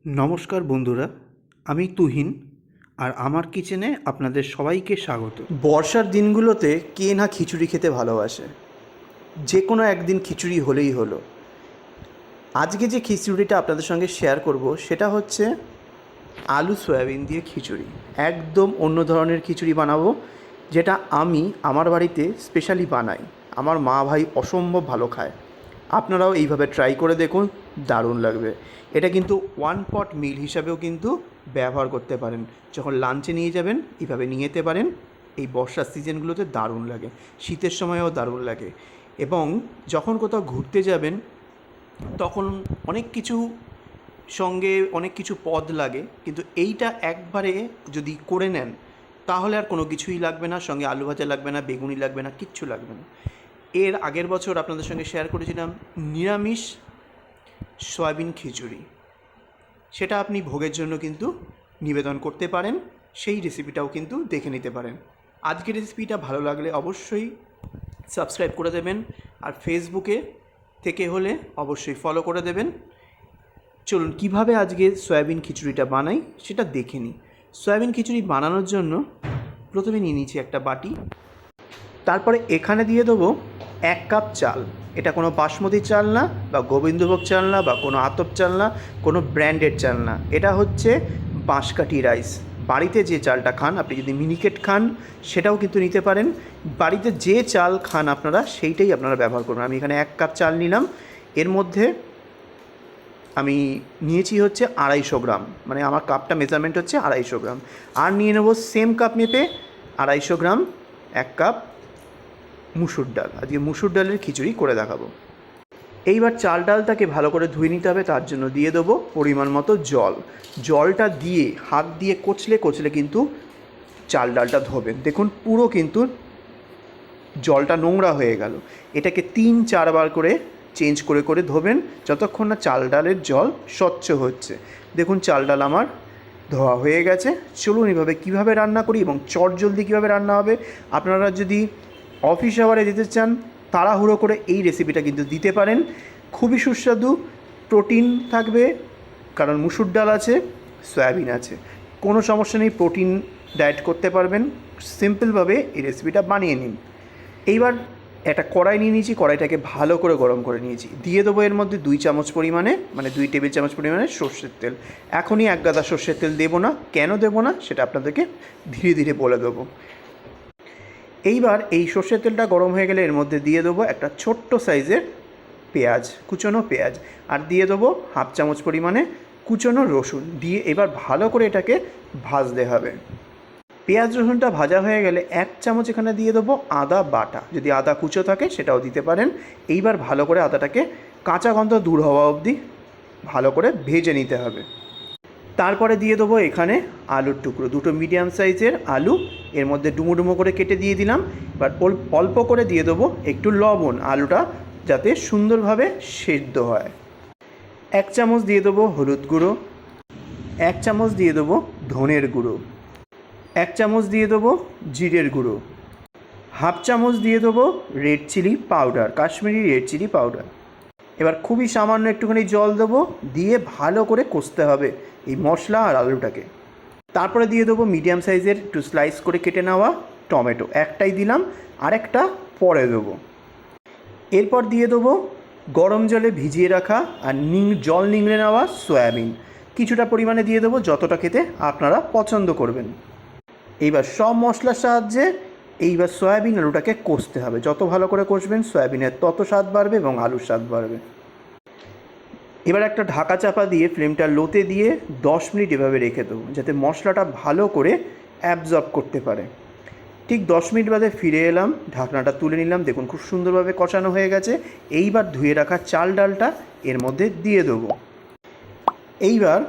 নমস্কার বন্ধুরা, আমি তুহিন আর আমার কিচেনে আপনাদের সবাইকে স্বাগত। বর্ষার দিনগুলোতে কে না খিচুড়ি খেতে ভালোবাসে। যে কোনো একদিন খিচুড়ি হলেই হলো। আজকে যে খিচুড়িটা আপনাদের সঙ্গে শেয়ার করব সেটা হচ্ছে আলু সয়াবিন দিয়ে খিচুড়ি। একদম অন্য ধরনের খিচুড়ি বানাবো, যেটা আমি আমার বাড়িতে স্পেশালি বানাই। আমার মা ভাই অসম্ভব ভালো খায়। আপনারাও এইভাবে ট্রাই করে দেখুন, দারুণ লাগবে। এটা কিন্তু ওয়ান পট মিল হিসাবেও কিন্তু ব্যবহার করতে পারেন। যখন লাঞ্চে নিয়ে যাবেন এইভাবে নিয়ে যেতে পারেন। এই বর্ষার সিজনগুলোতে দারুণ লাগে, শীতের সময়ও দারুণ লাগে। এবং যখন কোথাও ঘুরতে যাবেন তখন অনেক কিছু সঙ্গে অনেক কিছু পদ লাগে, কিন্তু এইটা একবারে যদি করে নেন তাহলে আর কোনো কিছুই লাগবে না, সঙ্গে আলু ভাজা লাগবে না, বেগুনি লাগবে না, কিচ্ছু লাগবে না। এর আগের বছর আপনাদের সঙ্গে শেয়ার করেছিলাম নিরামিষ সয়াবিন খিচুড়ি। সেটা আপনি ভোগের জন্য কিন্তু নিবেদন করতে পারেন, সেই রেসিপিটাও কিন্তু দেখে নিতে পারেন। আজকের রেসিপিটা ভালো লাগলে অবশ্যই সাবস্ক্রাইব করে দেবেন, আর ফেসবুকে থেকে হলে অবশ্যই ফলো করে দেবেন। চলুন কীভাবে আজকে সয়াবিন খিচুড়িটা বানাই সেটা দেখে নিই। সয়াবিন খিচুড়ি বানানোর জন্য প্রথমে নিয়ে নিচ্ছি একটা বাটি। তারপরে এখানে দিয়ে দেবো 1 কাপ চাল। এটা কোনো বাসমতি চাল না, বা গোবিন্দভোগ চাল না, বা কোনো আতপ চাল না, কোনো ব্র্যান্ডেড চাল না। এটা হচ্ছে বাঁশকাঠি রাইস। বাড়িতে যে চালটা খান, আপনি যদি মিনিকেট খান সেটাও কিন্তু নিতে পারেন। বাড়িতে যে চাল খান আপনারা সেইটাই আপনারা ব্যবহার করবেন। আমি এখানে 1 কাপ চাল নিলাম। এর মধ্যে আমি নিয়েছি হচ্ছে 250 গ্রাম, মানে আমার কাপটা মেজারমেন্ট হচ্ছে 250 গ্রাম। আর নিয়ে নেবো সেম কাপ মেপে 250 গ্রাম 1 কাপ মুসুর ডাল। আজকে মুসুর ডালের খিচুড়ি করে দেখাবো। এইবার চাল ডালটাকে ভালো করে ধুয়ে নিতে হবে, তার জন্য দিয়ে দেবো পরিমাণ মতো জল। জলটা দিয়ে হাত দিয়ে কচলে কচলে কিন্তু চাল ডালটা ধোবেন। দেখুন পুরো কিন্তু জলটা নোংরা হয়ে গেল। এটাকে 3-4 বার করে চেঞ্জ করে করে ধোবেন, যতক্ষণ না চাল ডালের জল স্বচ্ছ হচ্ছে। দেখুন চাল ডাল আমার ধোয়া হয়ে গেছে। চলুন এভাবে কীভাবে রান্না করি এবং চটজলদি কীভাবে রান্না হবে। আপনারা যদি অফিস আওয়ারে দিতে চান তাড়াহুড়ো করে এই রেসিপিটা কিন্তু দিতে পারেন। খুবই সুস্বাদু, প্রোটিন থাকবে, কারণ মুসুর ডাল আছে, সয়াবিন আছে। কোনো সমস্যা নেই, প্রোটিন ডায়েট করতে পারবেন। সিম্পলভাবে এই রেসিপিটা বানিয়ে নিন। এইবার একটা কড়াই নিয়ে নিয়েছি, কড়াইটাকে ভালো করে গরম করে নিয়েছি। দিয়ে দেবো এর মধ্যে 2 চামচ পরিমাণে, মানে 2 টেবিল চামচ পরিমাণে সর্ষের তেল। এখনই এক গাদা সর্ষের তেল দেবো না, কেন দেবো না সেটা আপনাদেরকে ধীরে ধীরে বলে দেবো। এইবার এই সর্ষের তেলটা গরম হয়ে গেলে এর মধ্যে দিয়ে দেবো একটা ছোট্ট সাইজের পেঁয়াজ, কুচনো পেঁয়াজ। আর দিয়ে দেবো 1/2 চামচ পরিমাণে কুচনো রসুন। দিয়ে এবার ভালো করে এটাকে ভাজতে হবে। পেঁয়াজ রসুনটা ভাজা হয়ে গেলে 1 চামচ এখানে দিয়ে দেবো আদা বাটা। যদি আদা কুচো থাকে সেটাও দিতে পারেন। এইবার ভালো করে আদাটাকে কাঁচা গন্ধ দূর হওয়া অবধি ভালো করে ভেজে নিতে হবে। তারপরে দিয়ে দেবো এখানে আলুর টুকরো, 2টো মিডিয়াম সাইজের আলু এর মধ্যে ডুমো ডুমো করে কেটে দিয়ে দিলাম। এবার অল্প করে দিয়ে দেবো একটু লবণ, আলুটা যাতে সুন্দরভাবে সেদ্ধ হয়। 1 চামচ দিয়ে দেবো হলুদ গুঁড়ো, 1 চামচ দিয়ে দেবো ধনের গুঁড়ো, 1 চামচ দিয়ে দেবো জিরের গুঁড়ো, 1/2 চামচ দিয়ে দেবো red chilli powder, Kashmiri red chilli powder. এবার খুবই সামান্য একটুখানি জল দেবো, দিয়ে ভালো করে কষতে হবে এই মশলা আর আলুটাকে। তারপরে দিয়ে দেবো মিডিয়াম সাইজের একটু স্লাইস করে কেটে নেওয়া টমেটো। একটাই দিলাম, আরেকটা পরে দেবো। এরপর দিয়ে দেবো গরম জলে ভিজিয়ে রাখা আর জল নিংড়ে নেওয়া সয়াবিন। কিছুটা পরিমাণে দিয়ে দেবো, যতটা খেতে আপনারা পছন্দ করবেন। এইবার সব মশলার সাহায্যে এইবার সয়াবিন আলুটাকে কষতে হবে। যত ভালো করে কষবেন সয়াবিনের তত স্বাদ বাড়বে এবং আলুর স্বাদ বাড়বে। এবার একটা ঢাকা চাপা দিয়ে ফ্লেমটা লোতে দিয়ে 10 মিনিট এভাবে রেখে দেবো, যাতে মশলাটা ভালো করে অ্যাবজর্ব করতে পারে। ঠিক 10 মিনিট বাদে ফিরে এলাম, ঢাকনাটা তুলে নিলাম। দেখুন খুব সুন্দরভাবে কষানো হয়ে গেছে। এইবার ধুয়ে রাখা চাল ডালটা এর মধ্যে দিয়ে দেবো। এইবার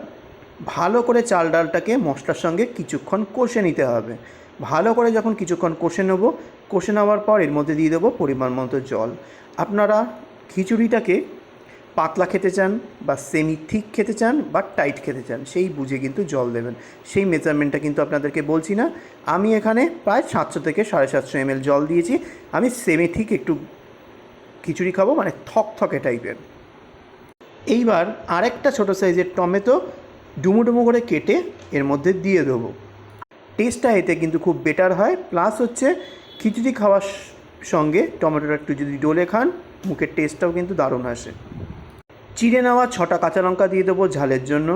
ভালো করে চাল ডালটাকে মশলার সঙ্গে কিছুক্ষণ কষে নিতে হবে। ভালো করে যখন কিছুক্ষণ কষে নেওয়ার পর এর মধ্যে দিয়ে দেবো পরিমাণ মতো জল। আপনারা খিচুড়িটাকে পাতলা খেতে চান, বা সেমি থিক খেতে চান, বা টাইট খেতে চান, সেই বুঝে কিন্তু জল দেবেন। সেই মেজারমেন্টটা কিন্তু আপনাদেরকে বলছি না। আমি এখানে প্রায় 700 থেকে 750 ml জল দিয়েছি। আমি সেমি থিক একটু খিচুড়ি খাবো, মানে থকথকে টাইপের। এইবার আরেকটা ছোটো সাইজের টমেটো ডুমো ডুমো করে কেটে এর মধ্যে দিয়ে দেবো। টেস্টটা এতে কিন্তু খুব বেটার হয়, প্লাস হচ্ছে খিচুড়ি খাওয়ার সঙ্গে টমেটোটা একটু যদি ডলে খান মুখের টেস্টটাও কিন্তু দারুণ আসে। চিড়ে নেওয়া 6টা কাঁচা লঙ্কা দিয়ে দেবো ঝালের জন্য।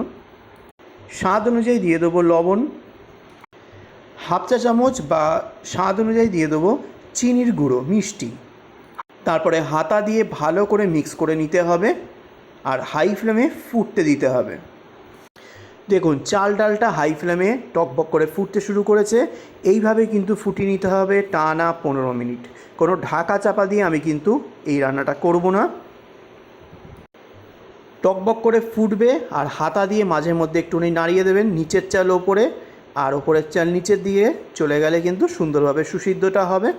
স্বাদ অনুযায়ী দিয়ে দেবো লবণ, হাফ চা চামচ বা স্বাদ অনুযায়ী দিয়ে দেবো চিনির গুঁড়ো মিষ্টি। তারপরে হাতা দিয়ে ভালো করে মিক্স করে নিতে হবে আর হাই ফ্লেমে ফুটতে দিতে হবে। দেখুন চাল ডালটা হাই ফ্লেমে টকবক করে ফুটতে শুরু করেছে। এইভাবে কিন্তু ফুটিয়ে নিতে হবে টানা 15 মিনিট। কোনো ঢাকা চাপা দিয়ে আমি কিন্তু এই রান্নাটা করব না। টকবক করে ফুটবে আর হাতা দিয়ে মাঝে মধ্যে একটুখানি নাড়িয়ে দেবেন, নিচের চাল ওপরে আর ওপরের চাল নিচে দিয়ে চলে গেলে কিন্তু সুন্দরভাবে সুসিদ্ধটা হবে।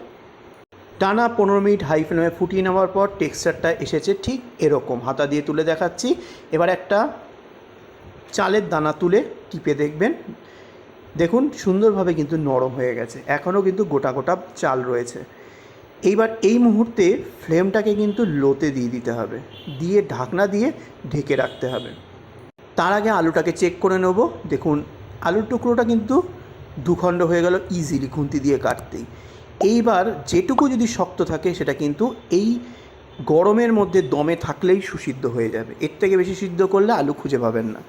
টানা 15 মিনিট হাই ফ্লেমে ফুটিয়ে নেওয়ার পর টেক্সচারটা এসেছে ঠিক এরকম। হাতা দিয়ে তুলে দেখাচ্ছি। এবার একটা চালের দানা তুলে টিপে দেখবেন, দেখুন সুন্দরভাবে কিন্তু নরম হয়ে গেছে, এখনও কিন্তু গোটা গোটা চাল রয়েছে। এইবার এই মুহূর্তে ফ্লেমটাকে কিন্তু লোতে দিয়ে দিতে হবে, দিয়ে ঢাকনা দিয়ে ঢেকে রাখতে হবে। তার আগে আলুটাকে চেক করে নেব। দেখুন আলুর টুকরোটা কিন্তু দুখণ্ড হয়ে গেল ইজিলি খুন্তি দিয়ে কাটতেই। এইবার যেটুকু যদি শক্ত থাকে সেটা কিন্তু এই গরমের মধ্যে দমে থাকলেই সুসিদ্ধ হয়ে যাবে, এর থেকে বেশি সিদ্ধ করলে আলু খুঁজে পাবেন না।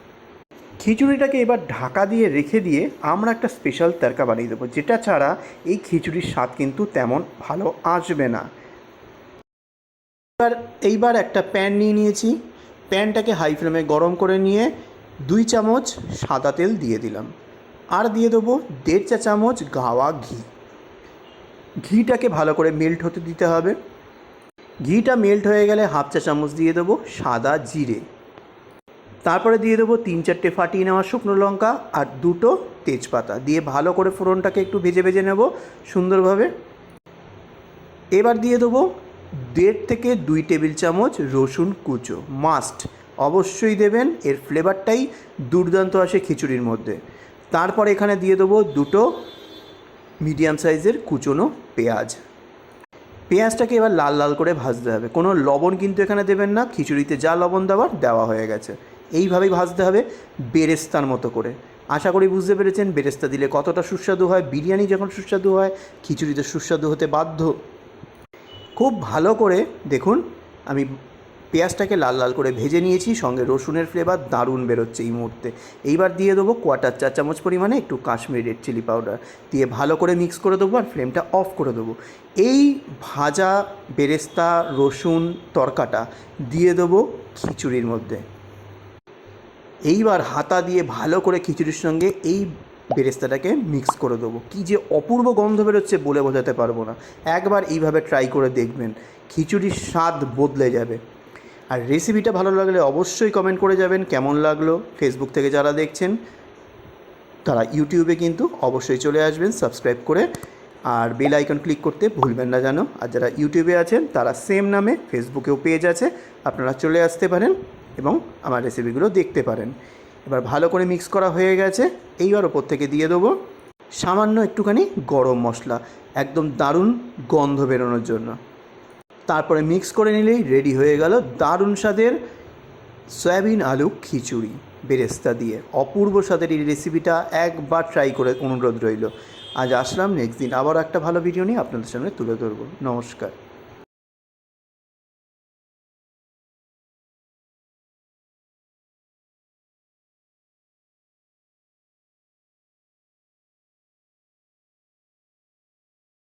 খিচুড়িটাকে এবার ঢাকা দিয়ে রেখে দিয়ে আমরা একটা স্পেশাল তড়কা বানিয়ে দেবো, যেটা ছাড়া এই খিচুড়ির স্বাদ কিন্তু তেমন ভালো আসবে না। এইবার একটা প্যান নিয়ে নিয়েছি। প্যানটাকে হাই ফ্লেমে গরম করে নিয়ে 2 চামচ সাদা তেল দিয়ে দিলাম আর দিয়ে দেবো 1.5 চা চামচ গাওয়া ঘি। ঘিটাকে ভালো করে মেল্ট হতে দিতে হবে। ঘিটা মেল্ট হয়ে গেলে হাফ চা চামচ দিয়ে দেবো সাদা জিরে। তারপরে দিয়ে দেবো 3-4টে ফাটিয়ে নেওয়া শুকনো লঙ্কা আর 2টো তেজপাতা দিয়ে ভালো করে ফোড়নটাকে একটু ভেজে ভেজে নেব সুন্দরভাবে। এবার দিয়ে দেবো 1.5 থেকে 2 টেবিল চামচ রসুন কুচো, মাস্ট অবশ্যই দেবেন, এর ফ্লেভারটাই দুর্দান্ত আসে খিচুড়ির মধ্যে। তারপর এখানে দিয়ে দেবো 2টো মিডিয়াম সাইজের কুচোনো পেঁয়াজ। পেঁয়াজটাকে এবার লাল লাল করে ভাজতে হবে, কোনো লবণ কিন্তু এখানে দেবেন না, খিচুড়িতে যা লবণ দেওয়ার দেওয়া হয়ে গেছে। এইভাবেই ভাজতে হবে বেরেস্তার মতো করে। আশা করি বুঝতে পেরেছেন বেরেস্তা দিলে কতটা সুস্বাদু হয়। বিরিয়ানি যখন সুস্বাদু হয় খিচুড়িতে সুস্বাদু হতে বাধ্য। খুব ভালো করে দেখুন আমি পেঁয়াজটাকে লাল লাল করে ভেজে নিয়েছি, সঙ্গে রসুনের ফ্লেভার দারুণ বেরোচ্ছে এই মুহূর্তে। এইবার দিয়ে দেবো 1/4 চা চামচ পরিমাণে একটু কাশ্মীরি রেড চিলি পাউডার দিয়ে ভালো করে মিক্স করে দেবো আর ফ্লেমটা অফ করে দেবো। এই ভাজা বেরেস্তা রসুন তড়কাটা দিয়ে দেবো খিচুড়ির মধ্যে। এইবার হাতা দিয়ে ভালো করে খিচুড়ির সঙ্গে এই বেরেস্তাটাকে মিক্স করে দেবো। কী যে অপূর্ব গন্ধ বেরোচ্ছে বলে বোঝাতে পারবো না। একবার এইভাবে ট্রাই করে দেখবেন, খিচুড়ির স্বাদ বদলে যাবে। আর রেসিপিটা ভালো লাগলে অবশ্যই কমেন্ট করে যাবেন কেমন লাগলো। ফেসবুক থেকে যারা দেখছেন তারা ইউটিউবে কিন্তু অবশ্যই চলে আসবেন সাবস্ক্রাইব করে, আর বেল আইকন ক্লিক করতে ভুলবেন না যেন। আর যারা ইউটিউবে আছেন তারা সেম নামে ফেসবুকেও পেজ আছে, আপনারা চলে আসতে পারেন এবং আমার রেসিপিগুলো দেখতে পারেন। এবার ভালো করে মিক্স করা হয়ে গেছে। এইবার ওপর থেকে দিয়ে দেবো সামান্য একটুখানি গরম মশলা, একদম দারুণ গন্ধ বেরোনোর জন্য। তারপরে মিক্স করে নিলেই রেডি হয়ে গেল দারুণ স্বাদের সয়াবিন আলু খিচুড়ি বেরেস্তা দিয়ে। অপূর্ব স্বাদের এই রেসিপিটা একবার ট্রাই করে অনুরোধ রইল। আজ আসলাম, নেক্সট দিন আবার একটা ভালো ভিডিও নিয়ে আপনাদের সামনে তুলে ধরবো। নমস্কার।